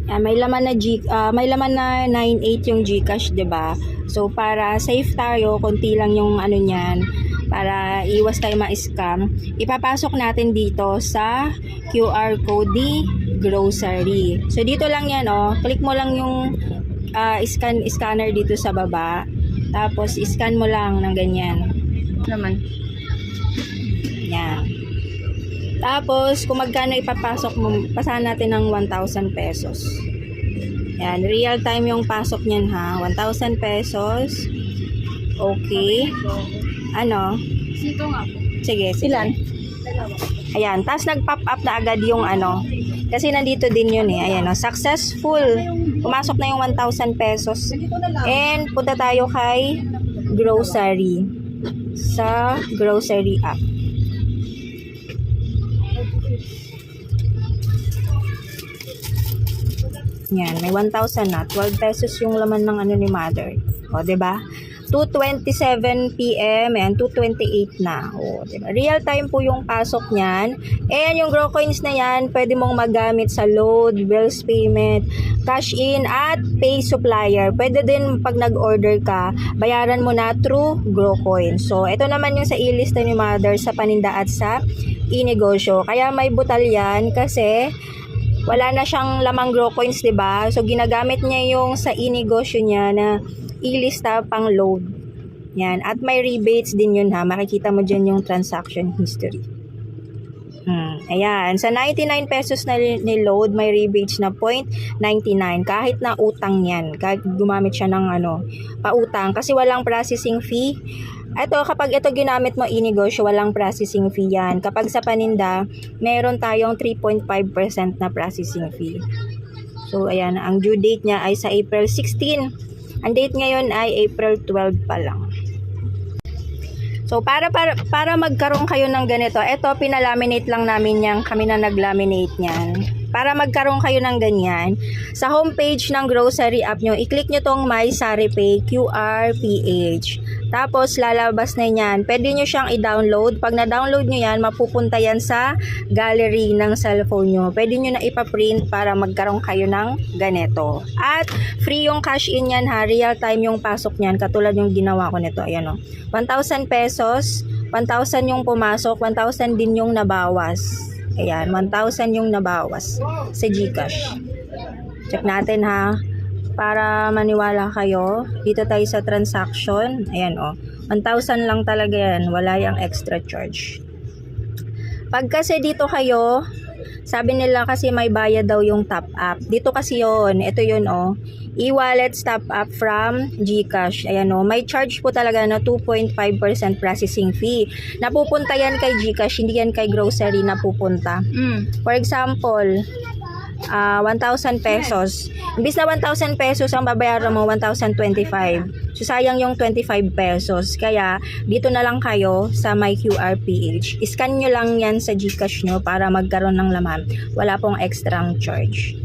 May laman na 98 yung GCash, 'di ba? So para safe tayo, konti lang yung ano niyan para iwas tayo ma-scam. Ipapasok natin dito sa QR code di grocery. So dito lang 'yan, oh. Click mo lang yung scanner dito sa baba. Tapos scan mo lang ng ganyan. Naman. Yan. Tapos, kung magkano ipapasok mo, pasahan natin ng 1,000 pesos. Yan, real time yung pasok niyan ha. 1,000 pesos. Okay. Ano? Sito nga po. Sige. Ilan? Ayan, tapos nag-pop up na agad yung ano. Kasi nandito din yun eh. Ayan, oh, successful. Pumasok na yung 1,000 pesos. And punta tayo kay grocery. Sa grocery app. Yan, may 1,000 na. 12 pesos yung laman ng ano ni mother. O, diba? 2:27 PM and 2:28 na. O, diba? Real time po yung pasok niyan. And yung Grow Coins na yan, pwede mong magamit sa load, bills payment, cash in, at pay supplier. Pwede din pag nag-order ka, bayaran mo na through Grow Coins. So, ito naman yung sa ilista ni mother sa paninda at sa e-negosyo. Kaya may butal yan kasi wala na siyang lamang Grow Coins, 'di ba? So ginagamit niya yung sa e-negosyo niya na ilista pang load. Yan, at may rebates din 'yun ha. Makikita mo diyan yung transaction history. Ayan, sa 99 pesos na ni-load, may rebates na 0.99 kahit na utang 'yan. Kahit gumamit siya ng pautang kasi walang processing fee. Ito, kapag ito ginamit mo e-negosyo, walang processing fee yan. Kapag sa paninda, meron tayong 3.5% na processing fee. So, ayan, ang due date niya ay sa April 16. Ang date ngayon ay April 12 pa lang. So, para magkaroon kayo ng ganito, ito, pinalaminate lang namin yan. Kami na naglaminate niyan. Para magkaroon kayo ng ganyan, sa homepage ng grocery app nyo, i-click nyo tong My SariPay QR PH. Tapos, lalabas na yan. Pwede nyo siyang i-download. Pag na-download nyo yan, mapupunta yan sa gallery ng cellphone nyo. Pwede nyo na ipaprint para magkaroon kayo ng ganito. At, free yung cash in yan ha. Real time yung pasok nyan. Katulad yung ginawa ko nito. Ayan o. 1,000 pesos. 1,000 yung pumasok. 1,000 din yung nabawas. Ayan, 1,000 yung nabawas sa GCash. Check natin ha. Para maniwala kayo. Dito tayo sa transaction. Ayan o. 1,000 lang talaga yan. Wala yung extra charge. Pag kasi dito kayo, sabi nila kasi may bayad daw yung top up. Dito kasi yon. Ito yun o. E-wallet top up from GCash. Ayan o. May charge po talaga na 2.5% processing fee. Napupunta yan kay GCash. Hindi yan kay grocery napupunta. For example, 1,000 pesos. Imbis na 1,000 pesos ang babayaran mo, 1,025. So, sayang yung 25 pesos. Kaya, dito na lang kayo sa My QR PH. Scan nyo lang yan sa GCash nyo para magkaroon ng laman. Wala pong extra charge.